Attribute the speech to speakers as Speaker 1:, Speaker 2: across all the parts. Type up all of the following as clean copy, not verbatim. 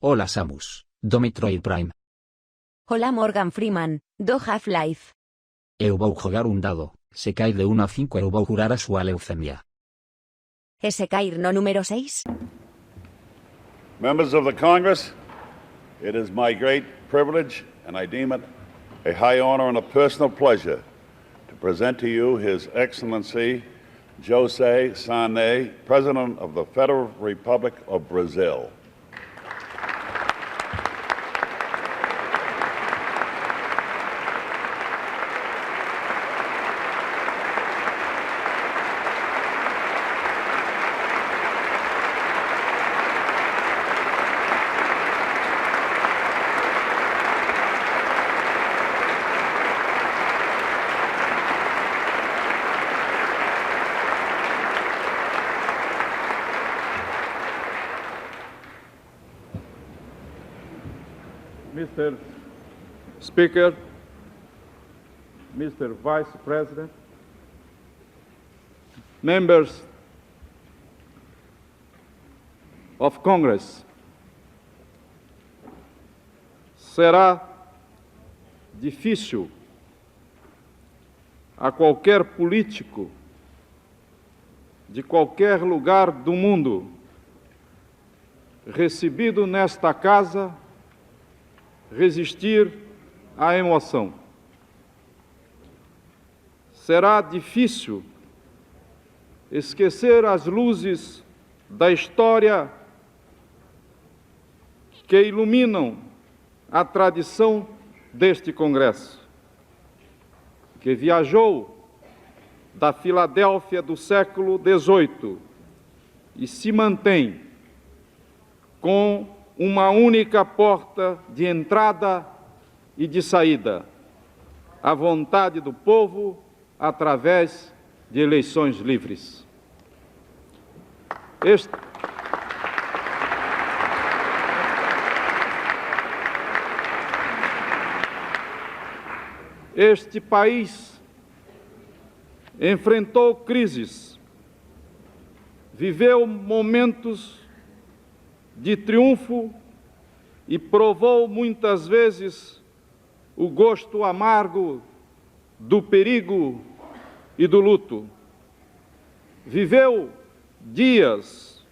Speaker 1: Hola Samus, do Metroid Prime.
Speaker 2: Hola Morgan Freeman, do Half-Life.
Speaker 1: Eu vou jogar un dado, se cae de 1 a 5 eu vou curar a súa leucemia.
Speaker 2: Ese cair no número 6?
Speaker 3: Members of the Congress, it is my great privilege, and I deem it a high honor and a personal pleasure, to present to you His Excellency José Sarney, President of the Federal Republic of Brazil.
Speaker 4: Mr. Speaker, Mr. Vice President, members of Congress, será difícil a qualquer político de qualquer lugar do mundo recebido nesta casa resistir à emoção. Será difícil esquecer as luzes da história que iluminam a tradição deste Congresso, que viajou da Filadélfia do século XVIII e se mantém com uma única porta de entrada e de saída, a vontade do povo através de eleições livres. Este país enfrentou crises, viveu momentos de triunfo e provou muitas vezes o gosto amargo do perigo e do luto. Viveu dias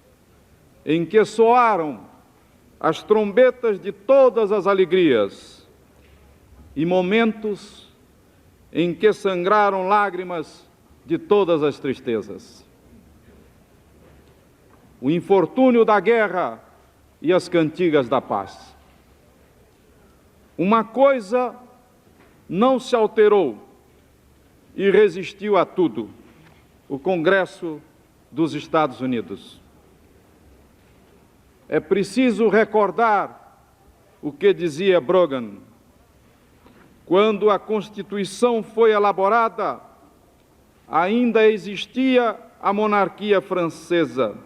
Speaker 4: em que soaram as trombetas de todas as alegrias e momentos em que sangraram lágrimas de todas as tristezas. O infortúnio da guerra e as cantigas da paz. Uma coisa não se alterou e resistiu a tudo: o Congresso dos Estados Unidos. É preciso recordar o que dizia Brogan. Quando a Constituição foi elaborada, ainda existia a monarquia francesa,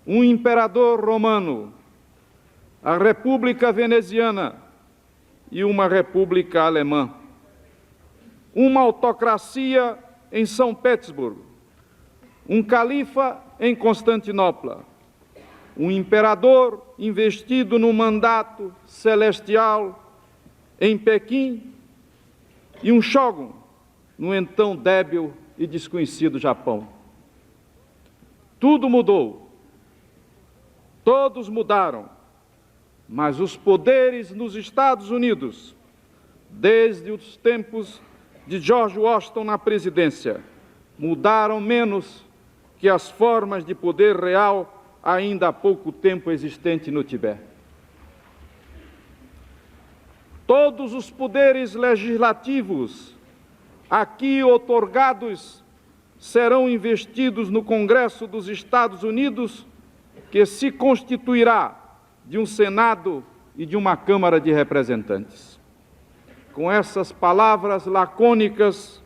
Speaker 4: um imperador romano, a República Veneziana e uma República Alemã, uma autocracia em São Petersburgo, um califa em Constantinopla, um imperador investido no mandato celestial em Pequim e um shogun no então débil e desconhecido Japão. Tudo mudou. Todos mudaram, mas os poderes nos Estados Unidos, desde os tempos de George Washington na presidência, mudaram menos que as formas de poder real ainda há pouco tempo existente no Tibete. Todos os poderes legislativos aqui outorgados serão investidos no Congresso dos Estados Unidos, que se constituirá de um Senado e de uma Câmara de Representantes. Com essas palavras lacônicas,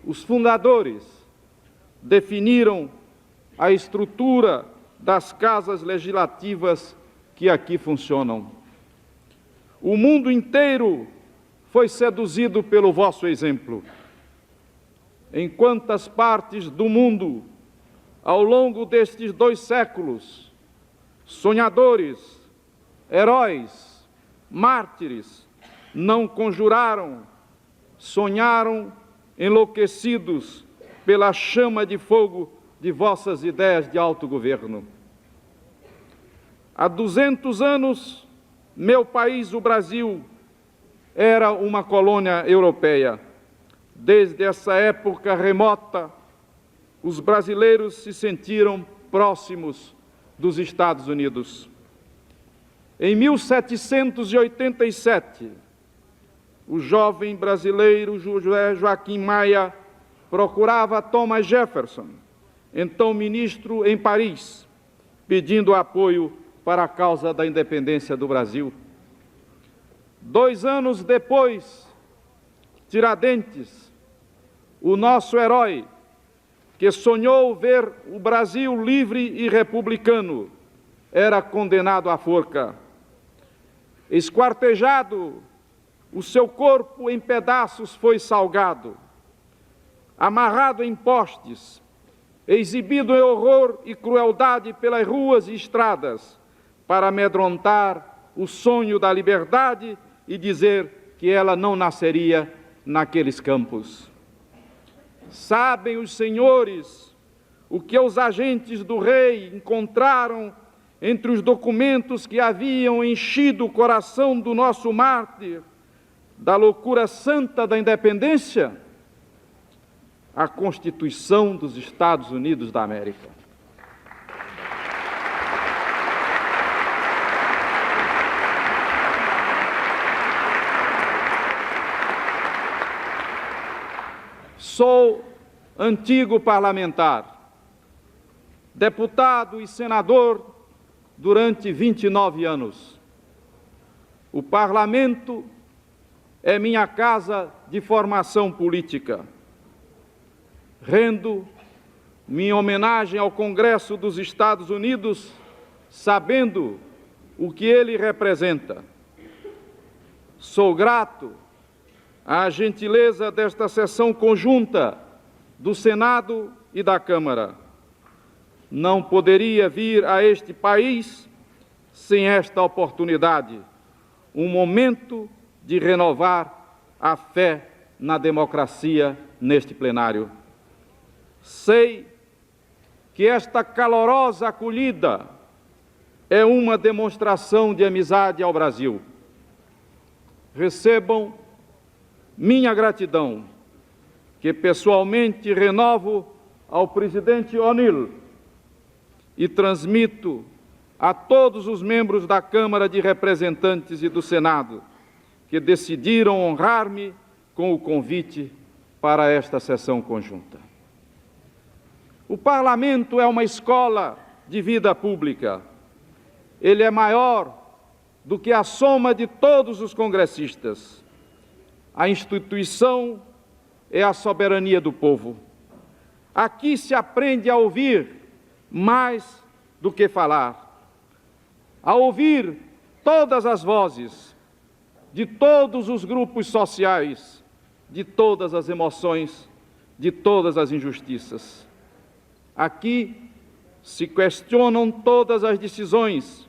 Speaker 4: os fundadores definiram a estrutura das casas legislativas que aqui funcionam. O mundo inteiro foi seduzido pelo vosso exemplo. Em quantas partes do mundo, ao longo destes 2 séculos, sonhadores, heróis, mártires, não conjuraram, sonharam enlouquecidos pela chama de fogo de vossas ideias de autogoverno. Há 200 anos, meu país, o Brasil, era uma colônia europeia. Desde essa época remota, os brasileiros se sentiram próximos dos Estados Unidos. Em 1787, o jovem brasileiro José Joaquim Maia procurava Thomas Jefferson, então ministro em Paris, pedindo apoio para a causa da independência do Brasil. 2 anos depois, Tiradentes, o nosso herói, que sonhou ver o Brasil livre e republicano, era condenado à forca. Esquartejado, o seu corpo em pedaços foi salgado, amarrado em postes, exibido em horror e crueldade pelas ruas e estradas, para amedrontar o sonho da liberdade e dizer que ela não nasceria naqueles campos. Sabem os senhores o que os agentes do rei encontraram entre os documentos que haviam enchido o coração do nosso mártir da loucura santa da independência? A Constituição dos Estados Unidos da América. Sou antigo parlamentar, deputado e senador durante 29 anos. O parlamento é minha casa de formação política. Rendo minha homenagem ao Congresso dos Estados Unidos, sabendo o que ele representa. Sou grato à gentileza desta sessão conjunta do Senado e da Câmara. Não poderia vir a este país sem esta oportunidade, um momento de renovar a fé na democracia neste plenário. Sei que esta calorosa acolhida é uma demonstração de amizade ao Brasil. Recebam minha gratidão, que pessoalmente renovo ao presidente O'Neill e transmito a todos os membros da Câmara de Representantes e do Senado, que decidiram honrar-me com o convite para esta sessão conjunta. O Parlamento é uma escola de vida pública. Ele é maior do que a soma de todos os congressistas. A instituição é a soberania do povo. Aqui se aprende a ouvir mais do que falar, a ouvir todas as vozes, de todos os grupos sociais, de todas as emoções, de todas as injustiças. Aqui se questionam todas as decisões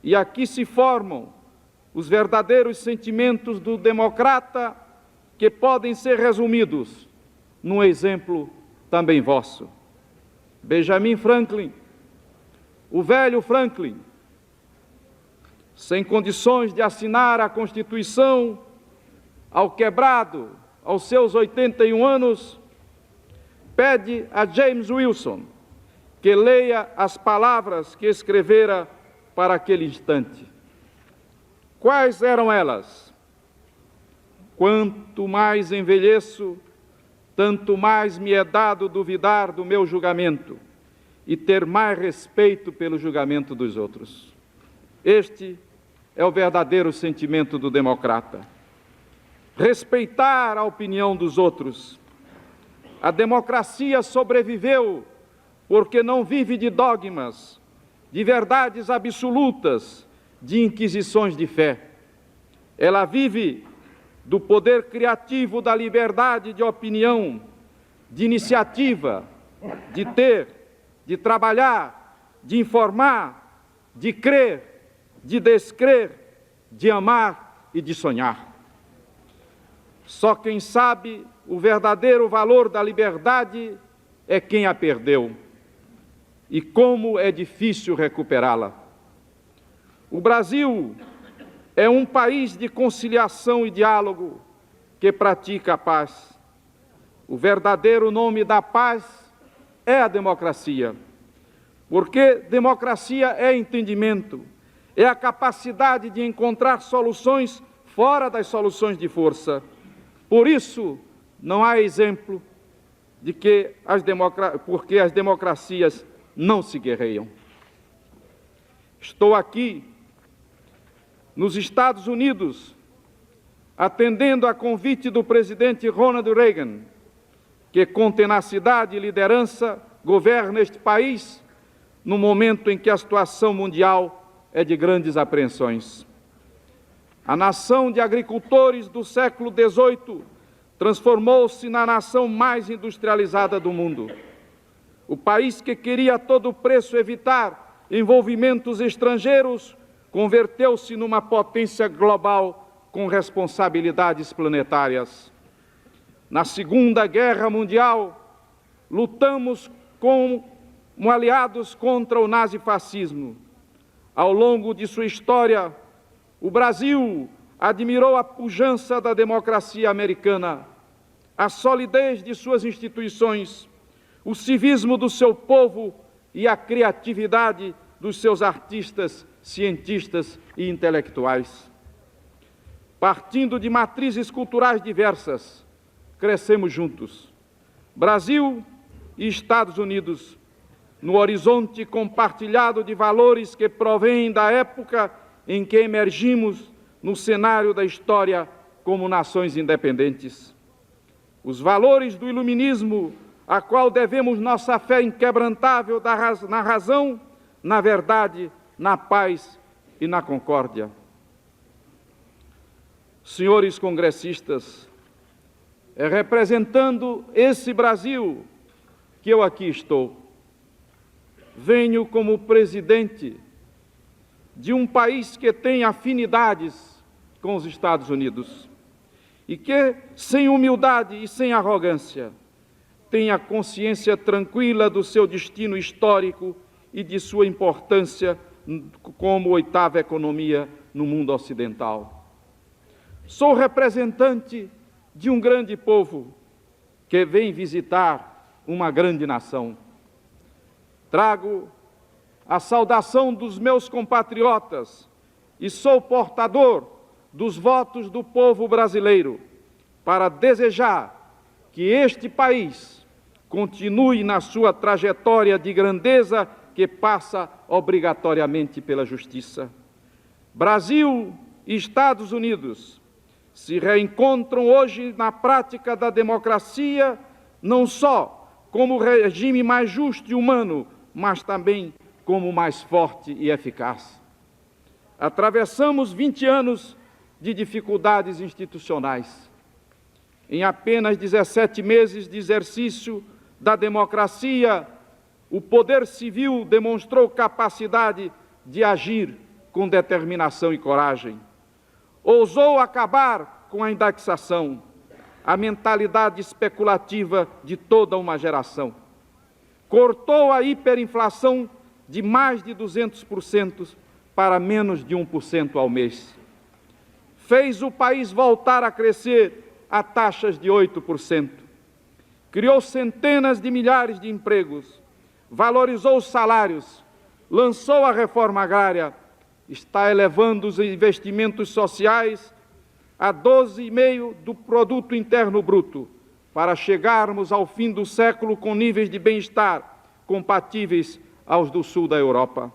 Speaker 4: e aqui se formam os verdadeiros sentimentos do democrata, que podem ser resumidos num exemplo também vosso. Benjamin Franklin, o velho Franklin, sem condições de assinar a Constituição, ao quebrado, aos seus 81 anos, pede a James Wilson que leia as palavras que escrevera para aquele instante. Quais eram elas? Quanto mais envelheço, tanto mais me é dado duvidar do meu julgamento e ter mais respeito pelo julgamento dos outros. Este é o verdadeiro sentimento do democrata. Respeitar a opinião dos outros. A democracia sobreviveu porque não vive de dogmas, de verdades absolutas, de inquisições de fé. Ela vive do poder criativo da liberdade de opinião, de iniciativa, de ter, de trabalhar, de informar, de crer, de descrer, de amar e de sonhar. Só quem sabe o verdadeiro valor da liberdade é quem a perdeu. E como é difícil recuperá-la. O Brasil é um país de conciliação e diálogo que pratica a paz. O verdadeiro nome da paz é a democracia, porque democracia é entendimento, é a capacidade de encontrar soluções fora das soluções de força. Por isso, não há exemplo de que porque as democracias não se guerreiam. Estou aqui, nos Estados Unidos, atendendo a convite do presidente Ronald Reagan, que com tenacidade e liderança governa este país no momento em que a situação mundial é de grandes apreensões. A nação de agricultores do século XVIII transformou-se na nação mais industrializada do mundo. O país que queria a todo preço evitar envolvimentos estrangeiros converteu-se numa potência global com responsabilidades planetárias. Na Segunda Guerra Mundial, lutamos como aliados contra o nazifascismo. Ao longo de sua história, o Brasil admirou a pujança da democracia americana, a solidez de suas instituições, o civismo do seu povo e a criatividade dos seus artistas, cientistas e intelectuais. Partindo de matrizes culturais diversas, crescemos juntos, Brasil e Estados Unidos, no horizonte compartilhado de valores que provêm da época em que emergimos no cenário da história como nações independentes. Os valores do iluminismo, a qual devemos nossa fé inquebrantável na razão, na verdade, na paz e na concórdia. Senhores congressistas, é representando esse Brasil que eu aqui estou. Venho como presidente de um país que tem afinidades com os Estados Unidos e que, sem humildade e sem arrogância, tem a consciência tranquila do seu destino histórico e de sua importância como oitava economia no mundo ocidental. Sou representante de um grande povo que vem visitar uma grande nação. Trago a saudação dos meus compatriotas e sou portador dos votos do povo brasileiro para desejar que este país continue na sua trajetória de grandeza que passa obrigatoriamente pela justiça. Brasil e Estados Unidos se reencontram hoje na prática da democracia, não só como regime mais justo e humano, mas também como mais forte e eficaz. Atravessamos 20 anos de dificuldades institucionais. Em apenas 17 meses de exercício da democracia, o poder civil demonstrou capacidade de agir com determinação e coragem. Ousou acabar com a indexação, a mentalidade especulativa de toda uma geração. Cortou a hiperinflação de mais de 200% para menos de 1% ao mês. Fez o país voltar a crescer a taxas de 8%. Criou centenas de milhares de empregos, valorizou os salários, lançou a reforma agrária, está elevando os investimentos sociais a 12,5% do produto interno bruto, para chegarmos ao fim do século com níveis de bem-estar compatíveis aos do sul da Europa.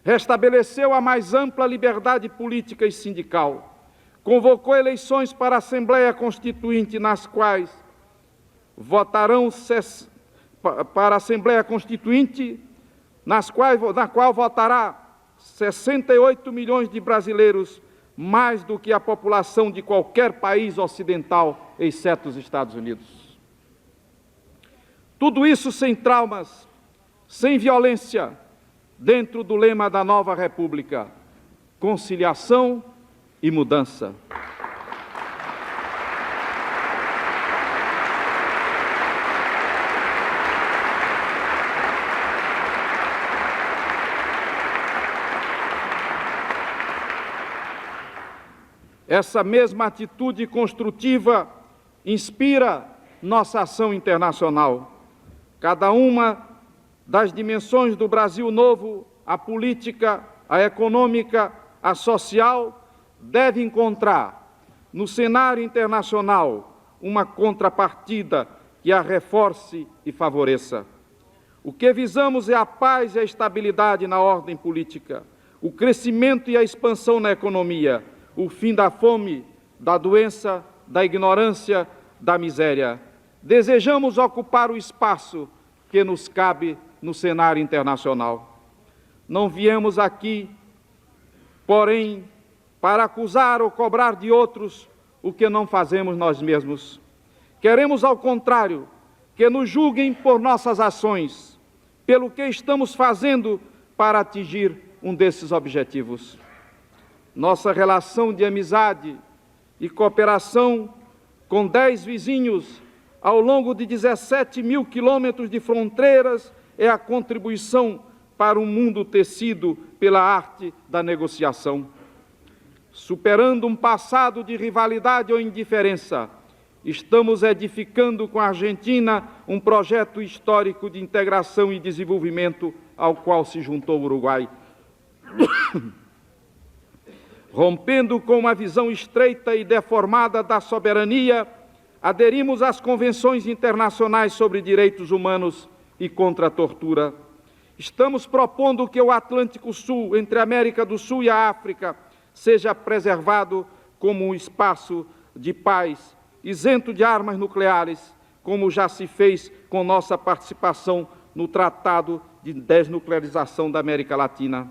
Speaker 4: Restabeleceu a mais ampla liberdade política e sindical. Convocou eleições para a Assembleia Constituinte, nas quais votarão para a Assembleia Constituinte, na qual votará 68 milhões de brasileiros, mais do que a população de qualquer país ocidental, exceto os Estados Unidos. Tudo isso sem traumas, sem violência, dentro do lema da nova República: conciliação e mudança. Essa mesma atitude construtiva inspira nossa ação internacional. Cada uma das dimensões do Brasil novo, a política, a econômica, a social, deve encontrar no cenário internacional uma contrapartida que a reforce e favoreça. O que visamos é a paz e a estabilidade na ordem política, o crescimento e a expansão na economia, o fim da fome, da doença, da ignorância, da miséria. Desejamos ocupar o espaço que nos cabe no cenário internacional. Não viemos aqui, porém, para acusar ou cobrar de outros o que não fazemos nós mesmos. Queremos, ao contrário, que nos julguem por nossas ações, pelo que estamos fazendo para atingir um desses objetivos. Nossa relação de amizade e cooperação com 10 vizinhos ao longo de 17 mil quilômetros de fronteiras é a contribuição para um mundo tecido pela arte da negociação. Superando um passado de rivalidade ou indiferença, estamos edificando com a Argentina um projeto histórico de integração e desenvolvimento ao qual se juntou o Uruguai. Rompendo com uma visão estreita e deformada da soberania, aderimos às convenções internacionais sobre direitos humanos e contra a tortura. Estamos propondo que o Atlântico Sul, entre a América do Sul e a África, seja preservado como um espaço de paz, isento de armas nucleares, como já se fez com nossa participação no Tratado de Desnuclearização da América Latina.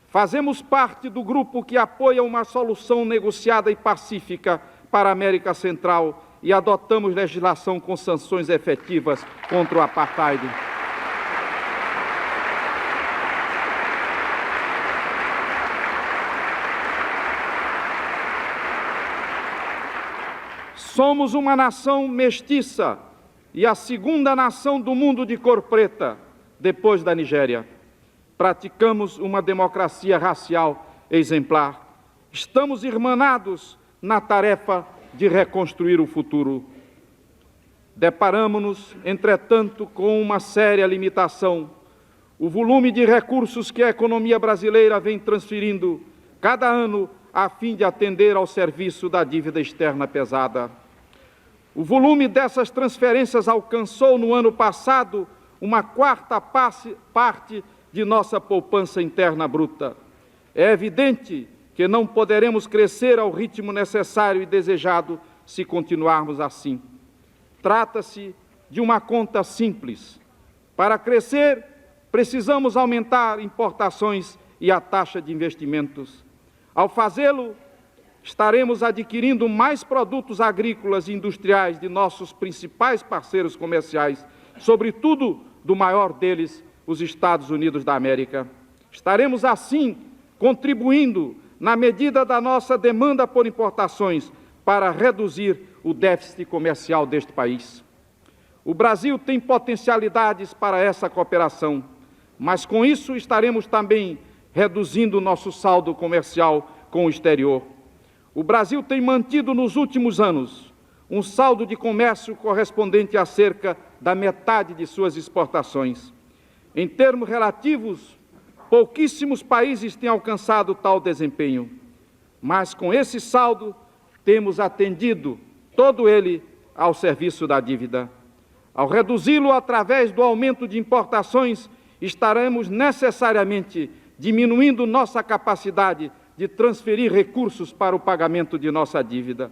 Speaker 4: Fazemos parte do grupo que apoia uma solução negociada e pacífica para a América Central e adotamos legislação com sanções efetivas contra o apartheid. Somos uma nação mestiça e a segunda nação do mundo de cor preta, depois da Nigéria. Praticamos uma democracia racial exemplar. Estamos irmanados na tarefa de reconstruir o futuro. Deparamos-nos, entretanto, com uma séria limitação. O volume de recursos que a economia brasileira vem transferindo cada ano a fim de atender ao serviço da dívida externa pesada. O volume dessas transferências alcançou no ano passado uma quarta parte de nossa poupança interna bruta. É evidente que não poderemos crescer ao ritmo necessário e desejado se continuarmos assim. Trata-se de uma conta simples. Para crescer, precisamos aumentar importações e a taxa de investimentos. Ao fazê-lo, estaremos adquirindo mais produtos agrícolas e industriais de nossos principais parceiros comerciais, sobretudo do maior deles, os Estados Unidos da América. Estaremos, assim, contribuindo, na medida da nossa demanda por importações, para reduzir o déficit comercial deste país. O Brasil tem potencialidades para essa cooperação, mas com isso estaremos também reduzindo o nosso saldo comercial com o exterior. O Brasil tem mantido nos últimos anos um saldo de comércio correspondente a cerca da metade de suas exportações. Em termos relativos, pouquíssimos países têm alcançado tal desempenho, mas com esse saldo temos atendido todo ele ao serviço da dívida. Ao reduzi-lo através do aumento de importações, estaremos necessariamente diminuindo nossa capacidade de transferir recursos para o pagamento de nossa dívida.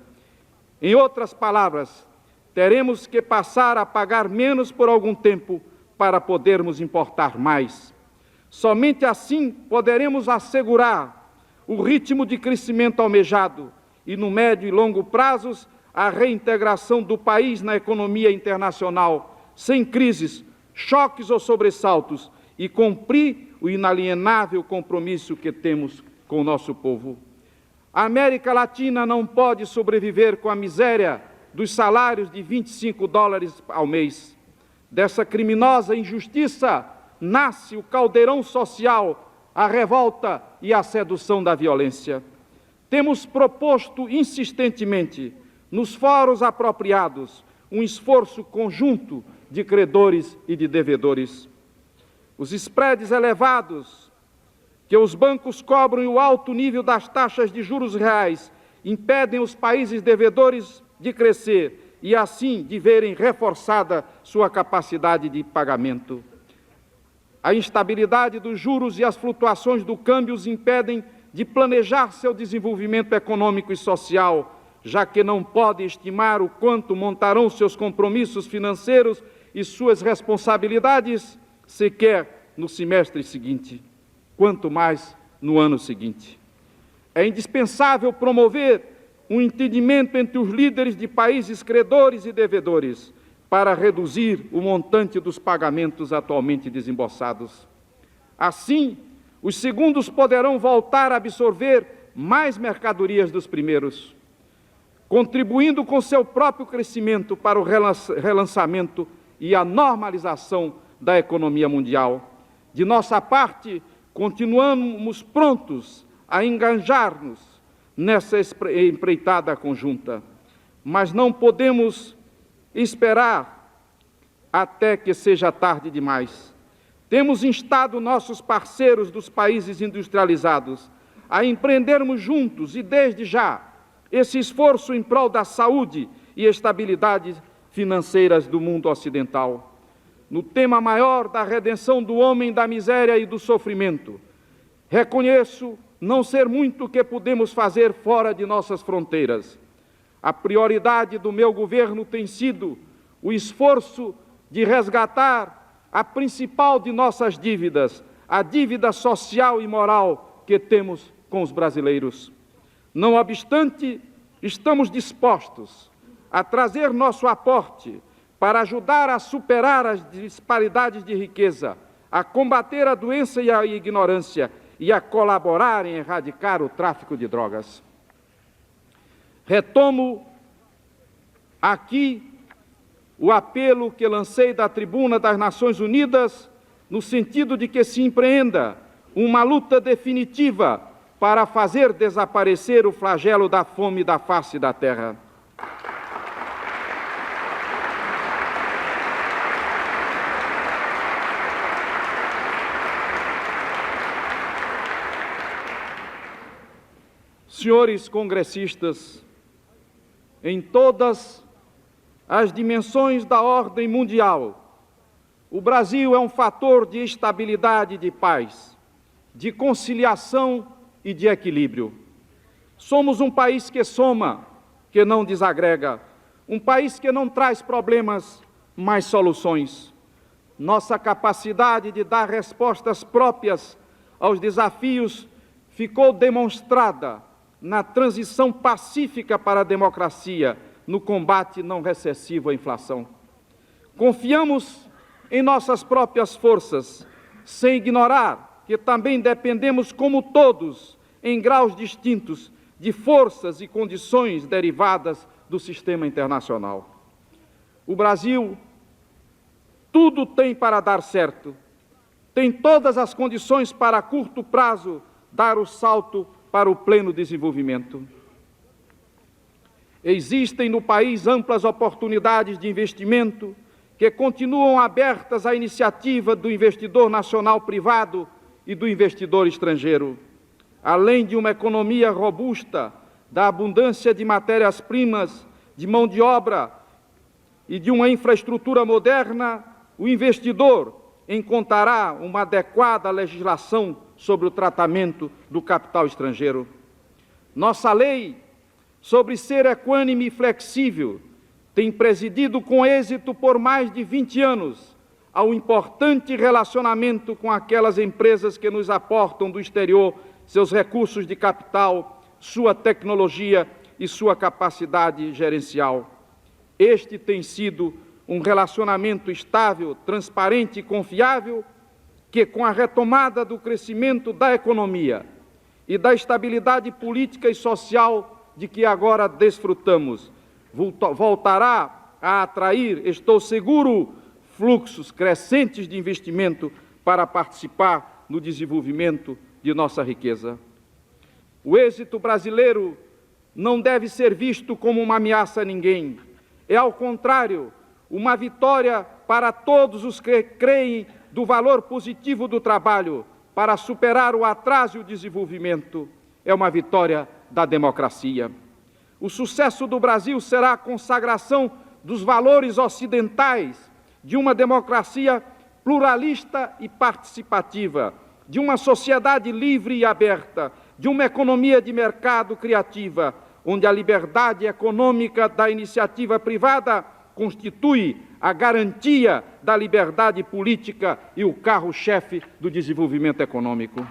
Speaker 4: Em outras palavras, teremos que passar a pagar menos por algum tempo para podermos importar mais. Somente assim poderemos assegurar o ritmo de crescimento almejado e, no médio e longo prazos, a reintegração do país na economia internacional, sem crises, choques ou sobressaltos, e cumprir o inalienável compromisso que temos com o nosso povo. A América Latina não pode sobreviver com a miséria dos salários de $25 ao mês. Dessa criminosa injustiça nasce o caldeirão social, a revolta e a sedução da violência. Temos proposto insistentemente, nos fóruns apropriados, um esforço conjunto de credores e de devedores. Os spreads elevados que os bancos cobram e o alto nível das taxas de juros reais impedem os países devedores de crescer e, assim, de verem reforçada sua capacidade de pagamento. A instabilidade dos juros e as flutuações do câmbio os impedem de planejar seu desenvolvimento econômico e social, já que não podem estimar o quanto montarão seus compromissos financeiros e suas responsabilidades sequer no semestre seguinte, quanto mais no ano seguinte. É indispensável promover um entendimento entre os líderes de países credores e devedores para reduzir o montante dos pagamentos atualmente desembolsados. Assim, os segundos poderão voltar a absorver mais mercadorias dos primeiros, contribuindo com seu próprio crescimento para o relançamento e a normalização da economia mundial. De nossa parte, continuamos prontos a engajar-nos nessa empreitada conjunta, mas não podemos esperar até que seja tarde demais. Temos instado nossos parceiros dos países industrializados a empreendermos juntos e desde já esse esforço em prol da saúde e estabilidade financeiras do mundo ocidental. No tema maior da redenção do homem da miséria e do sofrimento, reconheço não ser muito o que podemos fazer fora de nossas fronteiras. A prioridade do meu governo tem sido o esforço de resgatar a principal de nossas dívidas, a dívida social e moral que temos com os brasileiros. Não obstante, estamos dispostos a trazer nosso aporte para ajudar a superar as disparidades de riqueza, a combater a doença e a ignorância e a colaborar em erradicar o tráfico de drogas. Retomo aqui o apelo que lancei da tribuna das Nações Unidas, no sentido de que se empreenda uma luta definitiva para fazer desaparecer o flagelo da fome da face da terra. Senhores congressistas, em todas as dimensões da ordem mundial, o Brasil é um fator de estabilidade e de paz, de conciliação e de equilíbrio. Somos um país que soma, que não desagrega, um país que não traz problemas, mas soluções. Nossa capacidade de dar respostas próprias aos desafios ficou demonstrada na transição pacífica para a democracia, no combate não recessivo à inflação. Confiamos em nossas próprias forças, sem ignorar que também dependemos, como todos, em graus distintos, de forças e condições derivadas do sistema internacional. O Brasil tudo tem para dar certo, tem todas as condições para, a curto prazo, dar o salto para o pleno desenvolvimento. Existem no país amplas oportunidades de investimento que continuam abertas à iniciativa do investidor nacional privado e do investidor estrangeiro. Além de uma economia robusta, da abundância de matérias-primas, de mão de obra e de uma infraestrutura moderna, o investidor encontrará uma adequada legislação sobre o tratamento do capital estrangeiro. Nossa lei sobre ser equânime e flexível tem presidido com êxito por mais de 20 anos ao importante relacionamento com aquelas empresas que nos aportam do exterior seus recursos de capital, sua tecnologia e sua capacidade gerencial. Este tem sido um relacionamento estável, transparente e confiável, que, com a retomada do crescimento da economia e da estabilidade política e social de que agora desfrutamos. Voltará a atrair, estou seguro, fluxos crescentes de investimento para participar no desenvolvimento de nossa riqueza. O êxito brasileiro não deve ser visto como uma ameaça a ninguém. É, ao contrário, uma vitória para todos os que creem do valor positivo do trabalho para superar o atraso e o desenvolvimento. É uma vitória da democracia. O sucesso do Brasil será a consagração dos valores ocidentais de uma democracia pluralista e participativa, de uma sociedade livre e aberta, de uma economia de mercado criativa, onde a liberdade econômica da iniciativa privada constitui a garantia da liberdade política e o carro-chefe do desenvolvimento econômico.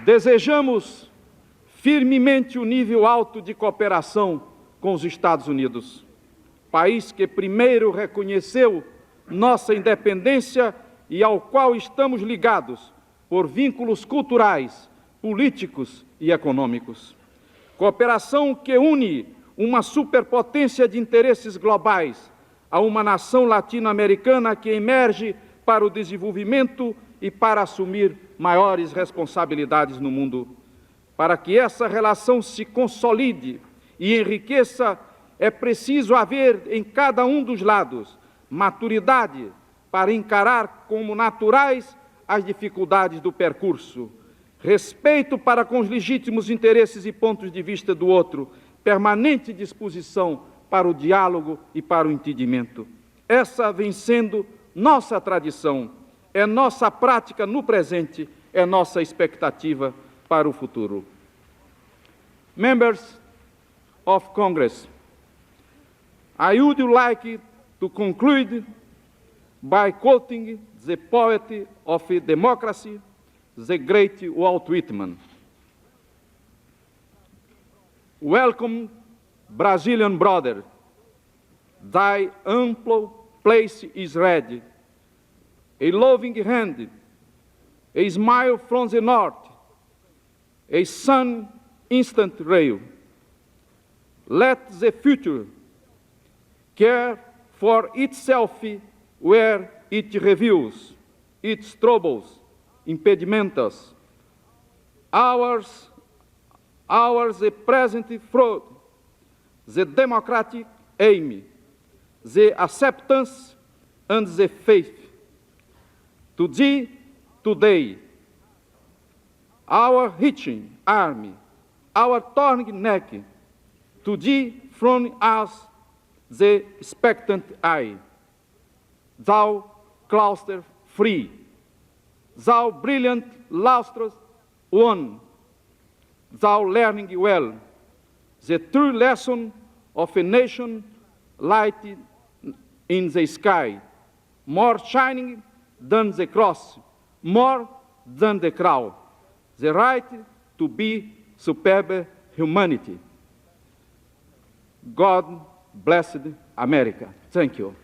Speaker 4: Desejamos firmemente o nível alto de cooperação com os Estados Unidos, país que primeiro reconheceu nossa independência e ao qual estamos ligados por vínculos culturais, políticos e econômicos. Cooperação que une uma superpotência de interesses globais a uma nação latino-americana que emerge para o desenvolvimento e para assumir maiores responsabilidades no mundo. Para que essa relação se consolide e enriqueça, é preciso haver em cada um dos lados maturidade para encarar como naturais as dificuldades do percurso, respeito para com os legítimos interesses e pontos de vista do outro, permanente disposição para o diálogo e para o entendimento. Essa vem sendo nossa tradição, é nossa prática no presente, é nossa expectativa para o futuro. Members of Congress, I would like to conclude by quoting the poet of democracy, the great Walt Whitman. Welcome, Brazilian brother, thy ample place is ready. A loving hand, a smile from the north, a sun instant rail. Let the future care for itself where it reveals its troubles, impediments. Ours the present fraud, the democratic aim, the acceptance and the faith. To thee, today, our hitching army, our torn neck, to thee from us the expectant eye. Thou cluster free, thou brilliant lustrous one, thou learning well, the true lesson of a nation light in the sky, more shining than the cross, more than the crown, the right to be superb humanity. God bless America. Thank you.